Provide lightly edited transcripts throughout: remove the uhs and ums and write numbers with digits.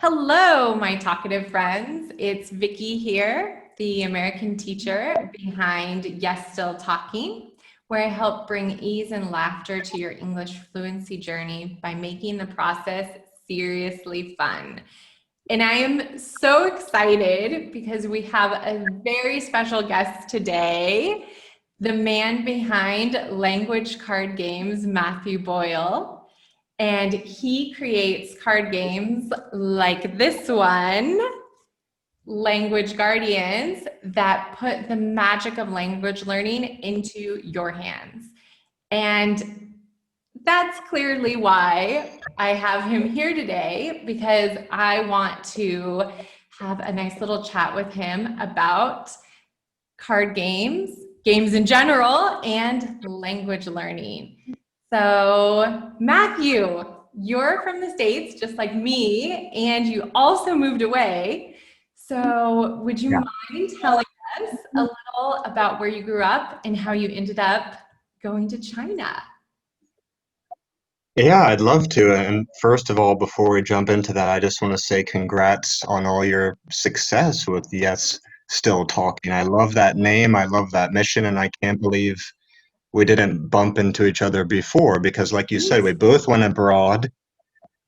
Hello, my talkative friends. It's Vicky here, the American teacher behind Yes Still Talking, where I help bring ease and laughter to your English fluency journey by making the process seriously fun. And I am so excited because we have a very special guest today, the man behind Language Card Games, Matthew Boyle. And he creates card games like this one, Language Guardians, that put the magic of language learning into your hands. And that's clearly why I have him here today, because I want to have a nice little chat with him about card games, games in general, and language learning. So, Matthew, you're from the States just like me, and you also moved away. So, would you Yeah. mind telling us a little about where you grew up and how you ended up going to China? Yeah, I'd love to. And first of all, before we jump into that, I just want to say congrats on all your success with Yes Still Talking. I love that name. I love that mission, and I can't believe we didn't bump into each other before because, like you said, we both went abroad.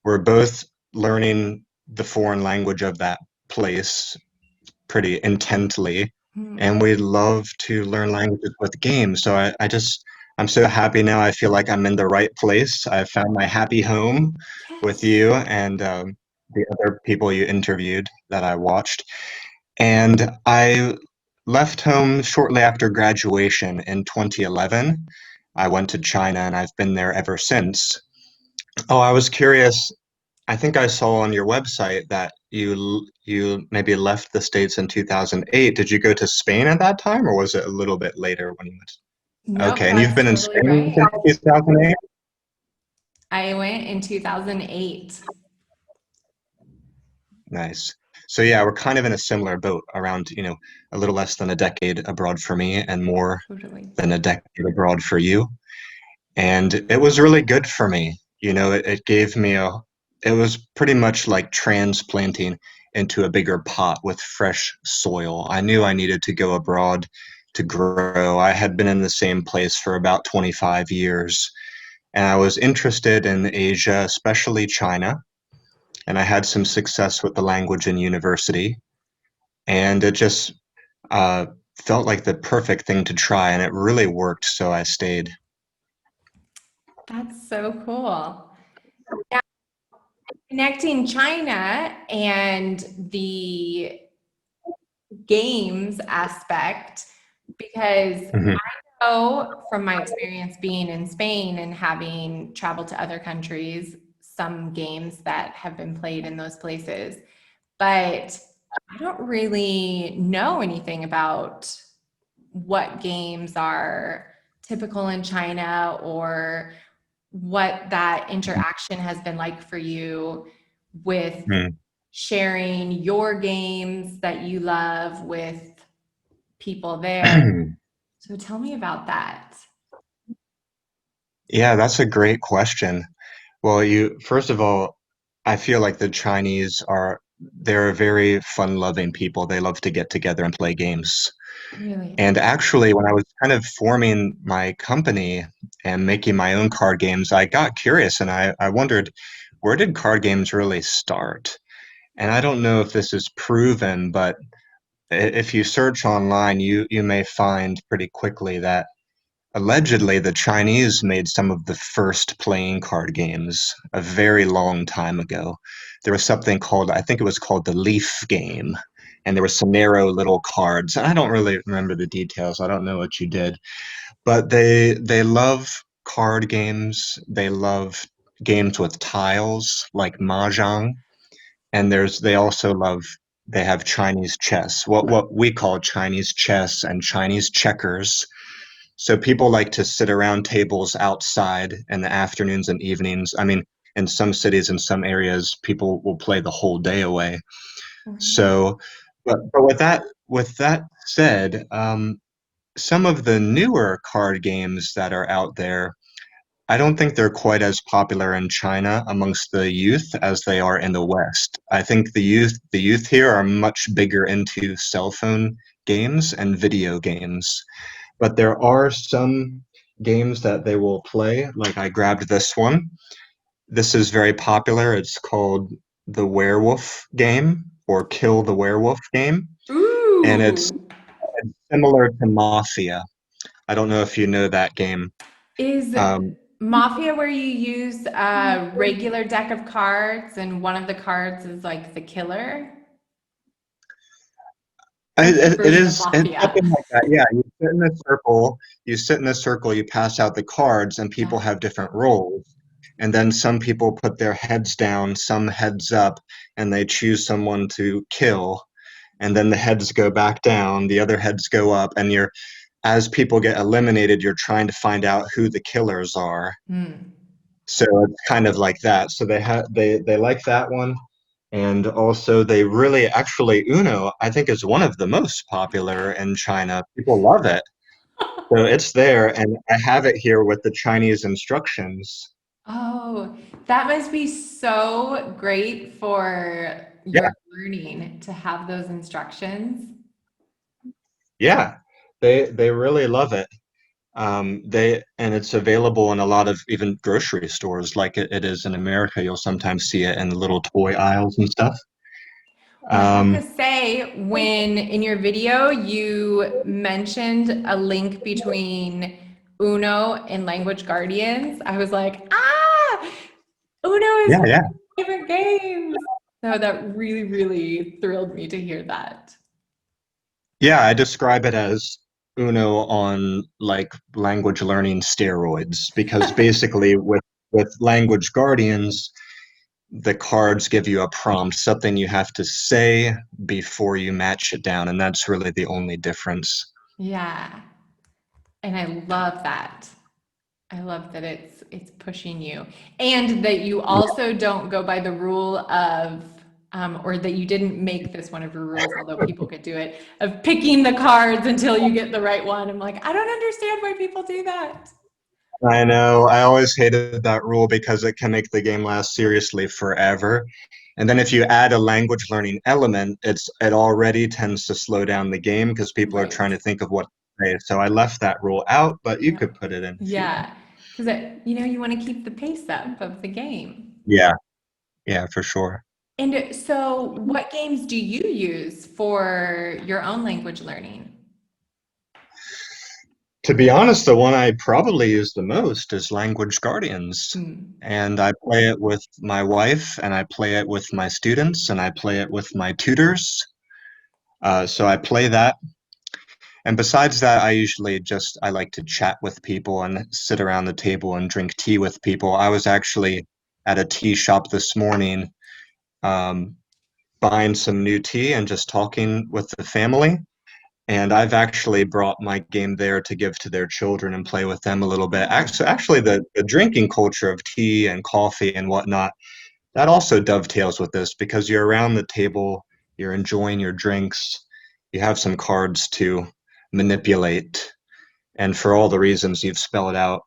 We're both learning the foreign language of that place pretty intently, Hmm. and we love to learn languages with games. So I'm so happy now. I feel like I'm in the right place. I found my happy home with Yes. you and the other people you interviewed that I watched. And I left home shortly after graduation in 2011. I went to China and I've been there ever since. Oh, I was curious. I think I saw on your website that you maybe left the States in 2008. Did you go to Spain at that time, or was it a little bit later when you went? Nope, Okay, and you've that's been in totally Spain right. since 2008? I went in 2008. Nice. So yeah, we're kind of in a similar boat around, a little less than a decade abroad for me and more Totally. than a decade abroad for you. And it was really good for me. It gave me it was pretty much like transplanting into a bigger pot with fresh soil. I knew I needed to go abroad to grow. I had been in the same place for about 25 years, and I was interested in Asia, especially China, and I had some success with the language in university, and it just uh, felt like the perfect thing to try, and it really worked, so I stayed. That's so cool. Connecting China and the games aspect, because Mhm. I know from my experience being in Spain and having traveled to other countries, some games that have been played in those places, but I don't really know anything about what games are typical in China or what that interaction has been like for you with sharing your games that you love with people there. Mhm. So tell me about that. Yeah, that's a great question. Well, first of all, I feel like the Chinese they're a very fun-loving people. They love to get together and play games. Really? And actually, when I was kind of forming my company and making my own card games, I got curious and I wondered, where did card games really start? And I don't know if this is proven, but if you search online, you may find pretty quickly that allegedly, the Chinese made some of the first playing card games a very long time ago. There was something called, I think it was called the Leaf game, and there were some narrow little cards. And I don't really remember the details. I don't know what you did, but they love card games. They love games with tiles like mahjong, and they have Chinese chess, what we call Chinese chess and Chinese checkers, so people like to sit around tables outside in the afternoons and evenings. I mean, in some cities and some areas, people will play the whole day away. Really? So, but with that said, some of the newer card games that are out there, I don't think they're quite as popular in China amongst the youth as they are in the West. I think the youth here are much bigger into cell phone games and video games. But there are some games that they will play. Like I grabbed this one. This is very popular. It's called the Werewolf game or Kill the Werewolf game, and it's Ooh. similar to Mafia. I don't know if you know that game. Is Um, Mafia where you use a regular deck of cards and one of the cards is like the killer? I- What's your it version of is it's Mafia? something like that. Yeah, you sit in a circle. You sit in a circle. You pass out the cards, and people Yeah. have different roles. And then some people put their heads down, some heads up, and they choose someone to kill. And then the heads go back down, the other heads go up, and you're as people get eliminated, you're trying to find out who the killers are. Hmm. So it's kind of like that. So they like that one. And also they really actually Uno, I think is one of the most popular in China. People love it. So it's there and I have it here with the Chinese instructions. Oh, that must be so great for Yeah, your learning to have those instructions. yeah. They really love it. They and it's available in a lot of even grocery stores like it is in America. You'll sometimes see it in the little toy aisles and stuff. Well, I have to Um, say, when in your video you mentioned a link between Uno and Language Guardians, I was like, ah, Uno is yeah, one of yeah. my favorite games. So that really, really thrilled me to hear that. Yeah, I describe it as Uno on like language learning steroids because basically with language guardians, the cards give you a prompt, something you have to say before you match it down, and that's really the only difference. Yeah, and I love that. I love that it's pushing you, and that you also don't go by the rule of, or that you didn't make this one of your rules, although people could do it, of picking the cards until you get the right one. I'm like, I don't understand why people do that. I know. I always hated that rule because it can make the game last seriously forever. And then if you add a language learning element, it already tends to slow down the game because people are trying Right. to think of what to say. So I left that rule out, but you Yeah. could put it in if you want. Yeah. Because you want to keep the pace up of the game. Yeah, yeah, for sure. And so, what games do you use for your own language learning? To be honest, the one I probably use the most is Language Guardians. Hmm. And I play it with my wife, and I play it with my students, and I play it with my tutors. So I play that. And besides that, I like to chat with people and sit around the table and drink tea with people. I was actually at a tea shop this morning, um, buying some new tea and just talking with the family. And I've actually brought my game there to give to their children and play with them a little bit. Actually, the drinking culture of tea and coffee and whatnot, that also dovetails with this because you're around the table, you're enjoying your drinks, you have some cards to manipulate, and for all the reasons you've spelled out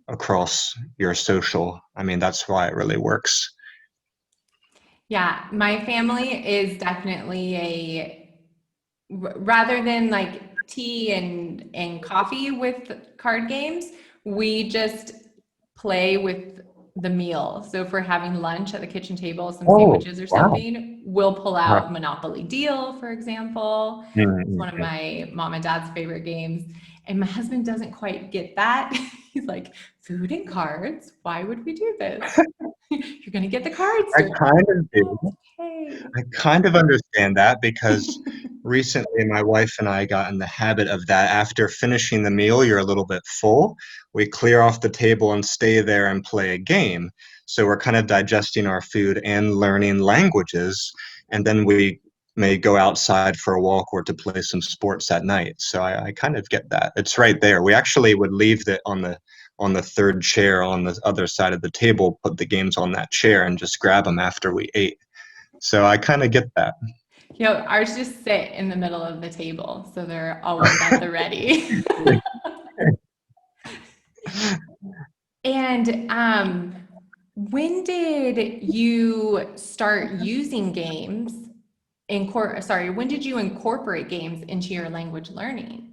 across your social, I mean, that's why it really works. Yeah, my family is definitely rather than like tea and coffee with card games, we just play with the meal. So if we're having lunch at the kitchen table, some Oh, sandwiches or wow. something, we'll pull Uh, out Monopoly Deal, for example. mm, It's mm, one of mm. my mom and dad's favorite games. And my husband doesn't quite get that. He's like, food and cards, why would we do this? You're going to get the cards I dirty. kind of do. Okay. I kind of understand that because recently my wife and I got in the habit of that. After finishing the meal, you're a little bit full. We clear off the table and stay there and play a game. So we're kind of digesting our food and learning languages. And then we may go outside for a walk or to play some sports at night. So I kind of get that. It's right there. We actually would leave it on the third chair on the other side of the table, put the games on that chair and just grab them after we ate. So I kind of get that. Ours just sit in the middle of the table, so they're always at the ready. And when did you start using games? When did you incorporate games into your language learning?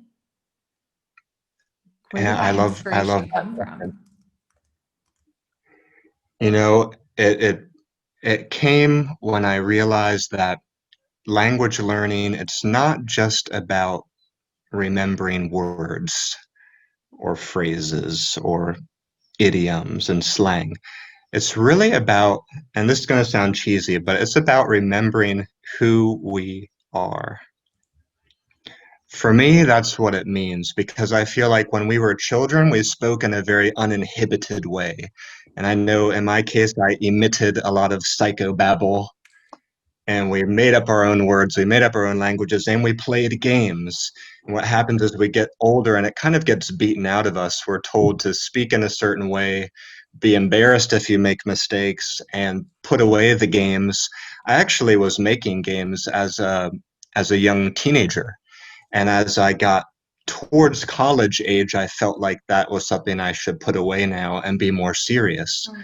Where And did that I love inspiration that come question. from? You know, it came when I realized that language learning, it's not just about remembering words or phrases or idioms and slang. It's really about, and this is going to sound cheesy, but it's about remembering who we are. For me, that's what it means because I feel like when we were children, we spoke in a very uninhibited way. And I know in my case, I emitted a lot of psychobabble and we made up our own words, we made up our own languages, and we played games. And what happens is we get older and it kind of gets beaten out of us. We're told to speak in a certain way, be embarrassed if you make mistakes, and put away the games. I actually was making games as a young teenager, and as I got towards college age, I felt like that was something I should put away now and be more serious. Oh,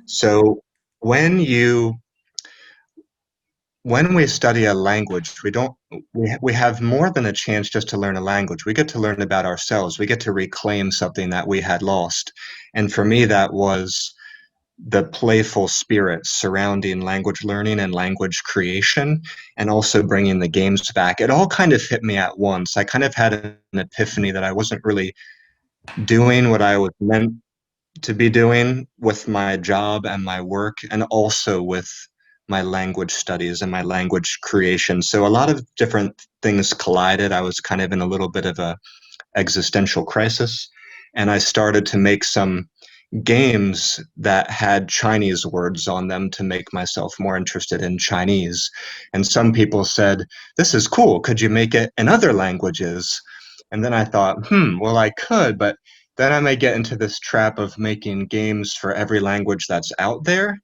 So when you when we study a language, we have more than a chance just to learn a language. We get to learn about ourselves. We get to reclaim something that we had lost. And for me, that was the playful spirit surrounding language learning and language creation, and also bringing the games back. It all kind of hit me at once. I kind of had an epiphany that I wasn't really doing what I was meant to be doing with my job and my work, and also with my language studies and my language creation. So a lot of different things collided. I was kind of in a little bit of a existential crisis, and I started to make some games that had Chinese words on them to make myself more interested in Chinese. And some people said, "This is cool. Could you make it in other languages?" And then I thought, well, I could, but then I may get into this trap of making games for every language that's out there.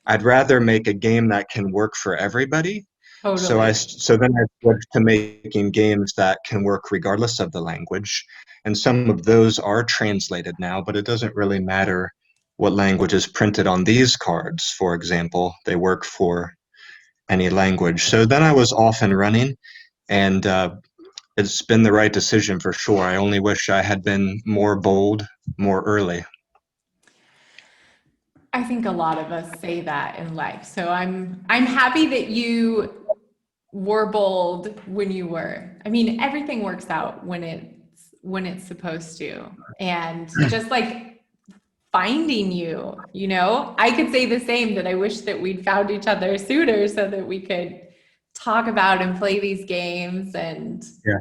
I'd rather make a game that can work for everybody. totally. So then I switched to making games that can work regardless of the language. And some of those are translated now, but it doesn't really matter what language is printed on these cards, for example. They work for any language. So then I was off and running, and it's been the right decision for sure. I only wish I had been more bold more early. I think a lot of us say that in life. So I'm happy that you were bold when you were. I mean, everything works out when it's supposed to. And just like finding you, you know, I could say the same, that I wish that we'd found each other sooner so that we could talk about and play these games. And Yeah.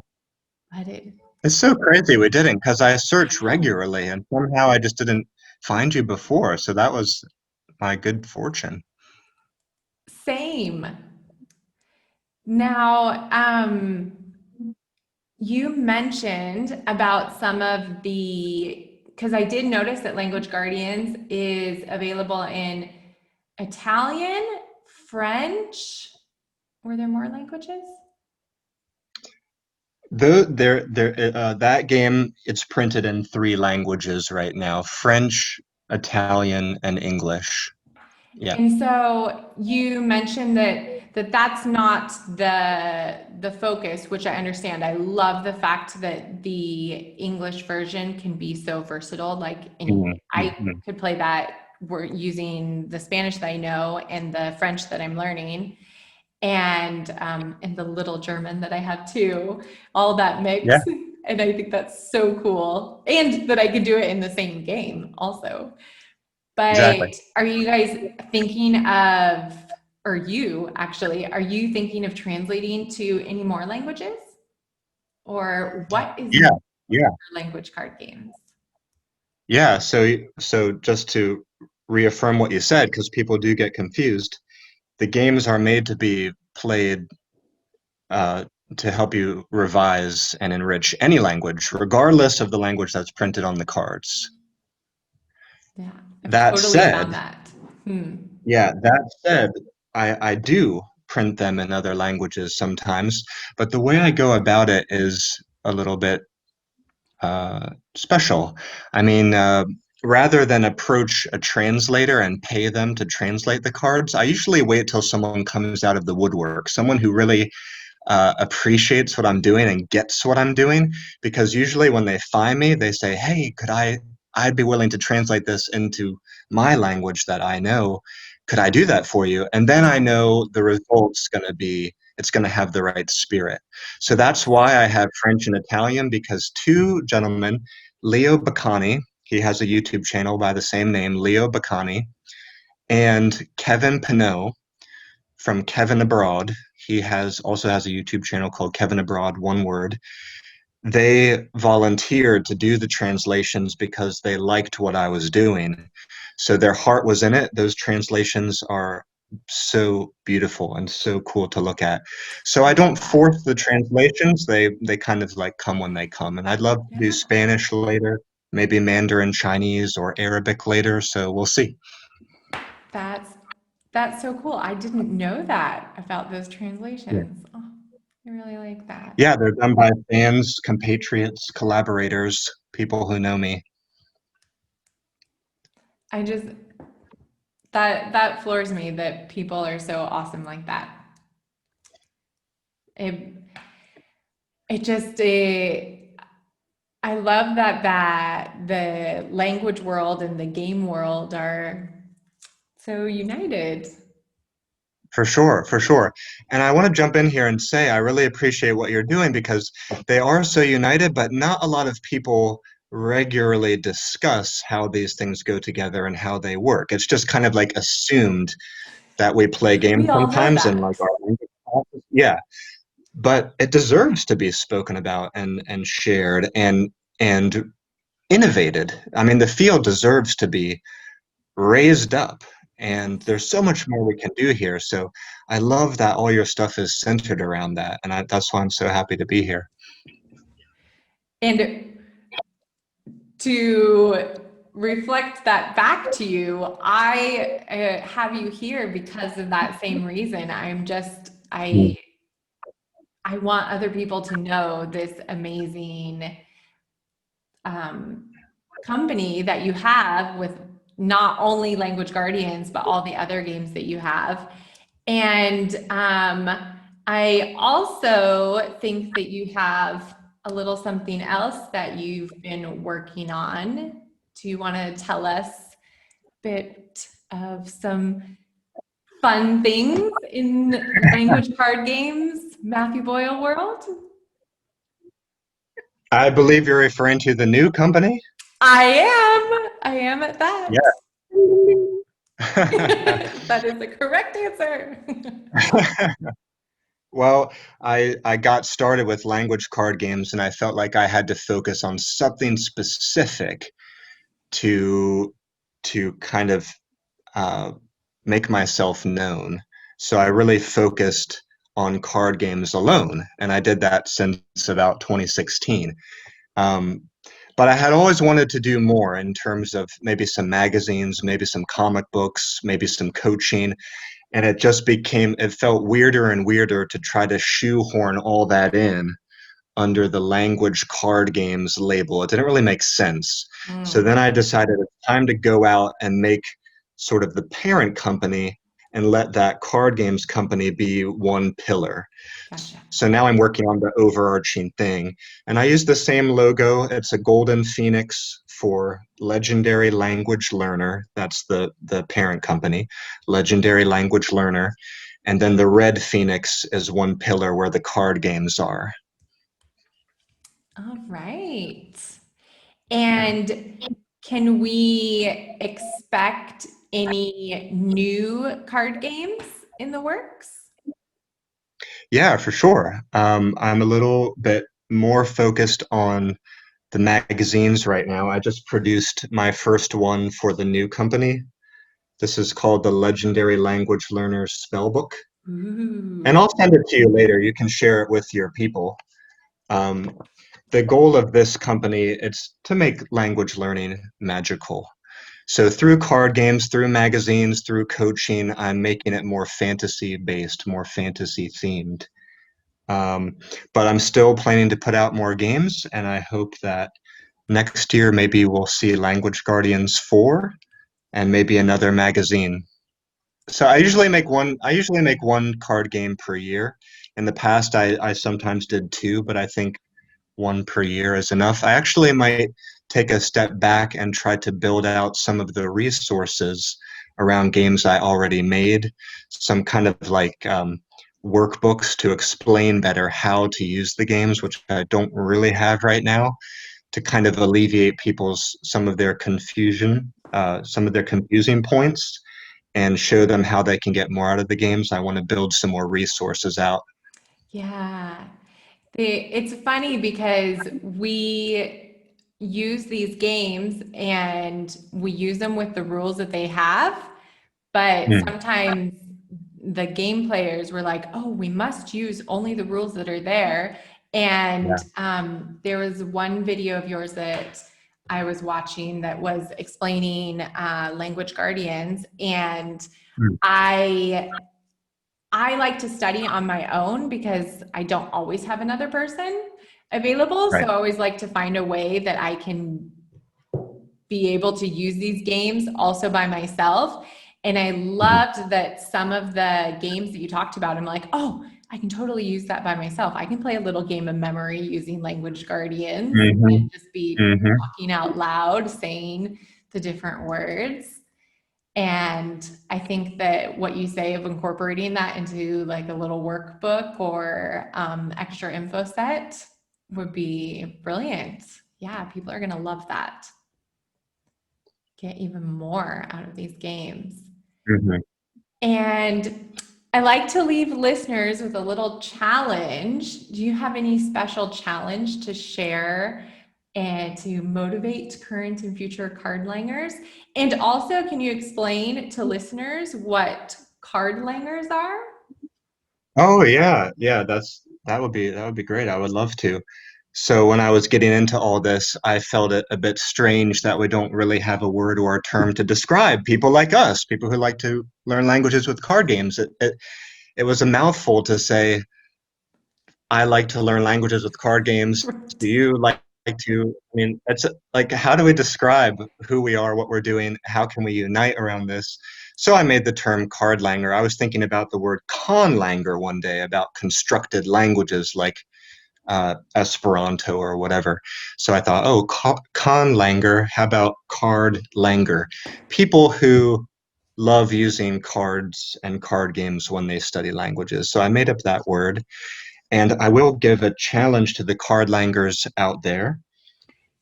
but it It's so crazy we didn't, because I I search know. regularly and somehow I just didn't find you before. So that was my good fortune. Same. Now, you mentioned about some of because I did notice that Language Guardians is available in Italian, French. Were there more languages? That game, it's printed in three languages right now: French, Italian, and English. Yeah. And so you mentioned that that's not the focus, which I understand. I love the fact that the English version can be so versatile. Like Mhm, I mhm. could play that. We're using the Spanish that I know and the French that I'm learning, and the little German that I have too. All that Yeah, mix, and I think that's so cool. And that I could do it in the same game also. exactly. But are you guys thinking of, or you actually, are you thinking of translating to any more languages? Or what is Yeah, your yeah, language card games? yeah. So just to reaffirm what you said, because people do get confused, the games are made to be played uh, to help you revise and enrich any language, regardless of the language that's printed on the cards. Yeah, I've That totally said, found that. Hmm. yeah, that said, I do print them in other languages sometimes, but the way I go about it is a little bit special. I mean, rather than approach a translator and pay them to translate the cards, I usually wait till someone comes out of the woodwork, someone who really appreciates what I'm doing and gets what I'm doing. Because usually when they find me, they say, "Hey, I'd be willing to translate this into my language that I know. Could I do that for you?" And then I know the result's going to be, it's going to have the right spirit. So that's why I have French and Italian, because two gentlemen, Leo Baccani, he has a YouTube channel by the same name, Leo Baccani, and Kevin Pinot from Kevin Abroad. He has also has a YouTube channel called Kevin Abroad, one word. They volunteered to do the translations because they liked what I was doing. So their heart was in it. Those translations are so beautiful and so cool to look at. So I I love don't that. force the translations. They kind of like come when they come. And I'd love to do Yeah. Spanish later, maybe Mandarin Chinese or Arabic later. So we'll see. That's that's so cool. I didn't know that about those Yeah. translations. Oh, I really like that. Yeah, they're done by fans, compatriots, collaborators, people who know me. I just that floors me that people are so awesome like that. It it just I love that the language world and the game world are so united. For sure, for sure. And I want to jump in here and say I really appreciate what you're doing because they are so united, but not a lot of people regularly discuss how these things go together and how they work. It's just kind of like assumed that we play games We all know sometimes and that. like our language classes. Yeah, but it deserves to be spoken about and shared and innovated. I mean, the field deserves to be raised up. And Yes. there's so much more we can do here. So I love that all your stuff is centered around that. And that's why I'm so happy to be here. And to reflect that back to you, I have you here because of that same reason. Mm. I want other people to know this amazing um, company that you have with not only Language Guardians, but all the other games that you have. And I also think that you have a little something else that you've been working on. Do you want to tell us a bit of some fun things in language card games, Matthew Boyle world? I believe you're referring to the new company. I am. I am at that. Yeah. That is the correct answer. Well, I got started with language card games and I felt like I had to focus on something specific to to kind of uh, make myself known. So I really focused on card games alone, and I did that since about 2016. Um, but I had always wanted to do more in terms of maybe some magazines, maybe some comic books, maybe some coaching. And it just became, it felt weirder and weirder to try to shoehorn all that in under the language card games label. It didn't really make sense. So then Mm, I decided it's time to go out and make sort of the parent company and let that card games company be one pillar. gotcha. So now I'm working on the overarching thing. And I use the same logo. It's a golden phoenix for Legendary Language Learner. That's the parent company, Legendary Language Learner. And then the red phoenix is one pillar where the card games are. All right. Yeah. And can we expect any new card games in the works? Yeah, for sure. I'm a little bit more focused on the magazines right now. I just produced my first one for the new company. This is called the Legendary Language Learners Spellbook. And Ooh, I'll send it to you later. You can share it with your people. Um, the goal of this company is to make language learning magical. So through card games, through magazines, through coaching, I'm making it more fantasy based, more fantasy themed. Um, but I'm still planning to put out more games, and I hope that next year maybe we'll see Language Guardians 4 and maybe another magazine. So I usually make one card game per year. In the past I sometimes did two, but I think one per year is enough. I actually might take a step back and try to build out some of the resources around games I already made, some kind of like workbooks to explain better how to use the games, which I don't really have right now, to kind of alleviate people's some of their confusion, some of their confusing points, and show them how they can get more out of the games. I want to build some more resources out. Yeah. It's funny because we use these games and we use them with the rules that they have, but Hmm. sometimes the game players were like, oh, we must use only the rules that are there. Yeah. And there was one video of yours that I was watching that was explaining language guardians, and Hmm. I I like to study on my own because I don't always have another person available. So Right. I always like to find a way that I can be able to use these games also by myself. And I Mhm. loved that some of the games that you talked about, I'm like, oh, I can totally use that by myself. I can play a little game of memory using Language Guardians Hmm. and just be Hmm. talking out loud, saying the different words. And I think that what you say of incorporating that into like a little workbook or extra info set would be brilliant. Yeah, people are going to love that. Get even more out of these games. Hmm. And I like to leave listeners with a little challenge. Do you have any special challenge to share and to motivate current and future cardlangers? And also, can you explain to listeners what cardlangers are? Oh yeah, yeah, that would be great. I would love to. So when I was getting into all this, I felt it a bit strange that we don't really have a word or a term to describe people like us, people who like to learn languages with card games. It was a mouthful to say, I like to learn languages with card games. Do you like to, I mean, it's like, how do we describe who we are, what we're doing? How can we unite around this? So I made the term cardlanger. I was thinking about the word conlanger one day, about constructed languages like Esperanto or whatever. So I thought, oh, conlanger, how about cardlanger? People who love using cards and card games when they study languages. So I made up that word. And I will give a challenge to the cardlangers out there.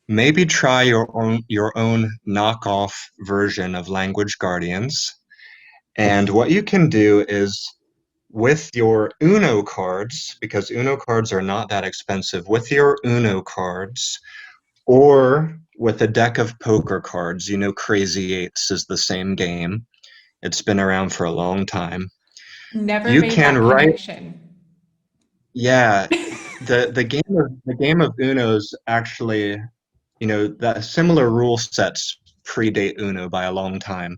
Maybe try your own knockoff version of Language Guardians. And what you can do is with your Uno cards, because Uno cards are not that expensive, with your Uno cards or with a deck of poker cards, you know, Crazy Eights is the same game. It's been around for a long time. Never You made can that write, connection. yeah, the game of Uno's actually, you know, that similar rule sets predate Uno by a long time.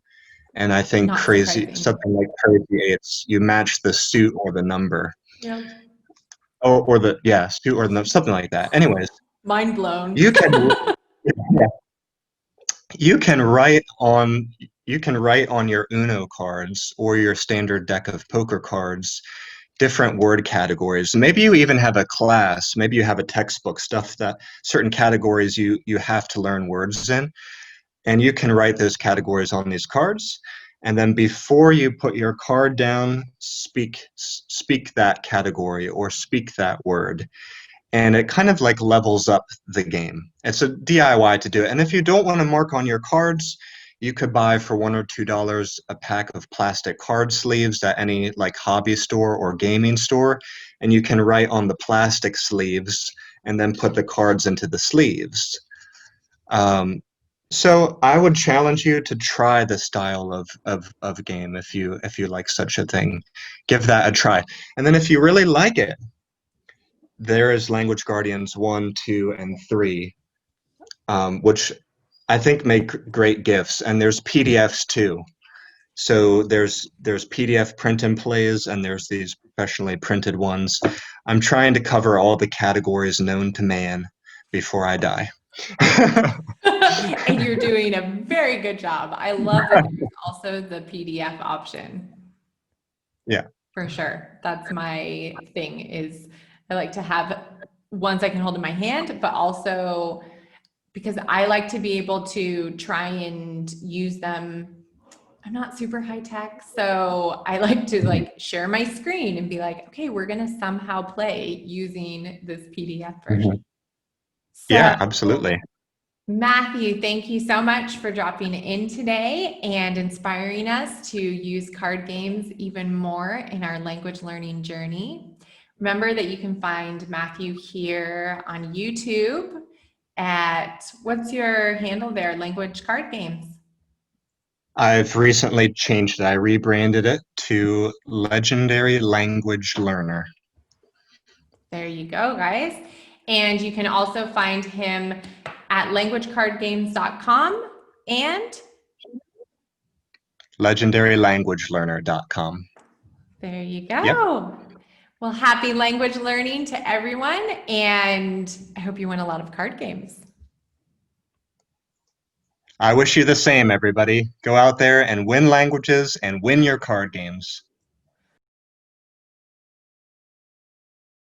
And I think Not surprising. something like Crazy Eights, you match the suit or the number, Yep. or the, yeah, suit or the, something like that. Anyways, Mind blown. you can, yeah, you can write on, you can write on your Uno cards or your standard deck of poker cards different word categories. Maybe you even have a class, maybe you have a textbook, stuff that certain categories you have to learn words in, and you can write those categories on these cards. And then before you put your card down, speak that category or speak that word. And it kind of like levels up the game. It's a DIY to do it. And if you don't want to mark on your cards, you could buy for $1 or $2 a pack of plastic card sleeves at any like hobby store or gaming store, and you can write on the plastic sleeves and then put the cards into the sleeves. Um, so I would challenge you to try the style of game if you like such a thing. Give that a try. And then if you really like it, there is Language Guardians 1, 2, and 3, which I think make great gifts. And there's PDFs too. So there's PDF print and plays, and there's these professionally printed ones. I'm trying to cover all the categories known to man before I die. And you're doing a very good job. I love that there's also the PDF option. Yeah. For sure. That's my thing is I like to have ones I can hold in my hand, but also because I like to be able to try and use them. I'm not super high tech, so I like to like share my screen and be like, okay, we're gonna somehow play using this PDF version. Mhm. So Yeah, absolutely. Matthew, thank you so much for dropping in today and inspiring us to use card games even more in our language learning journey. Remember that you can find Matthew here on YouTube at, what's your handle there? Language Card Games. I've recently changed it. I rebranded it to Legendary Language Learner. There you go, guys. And you can also find him at languagecardgames.com and LegendaryLanguageLearner.com. there you Yep. go. Well, happy language learning to everyone, and I hope you win a lot of card games. I wish you the same, everybody. Go out there and win languages and win your card games.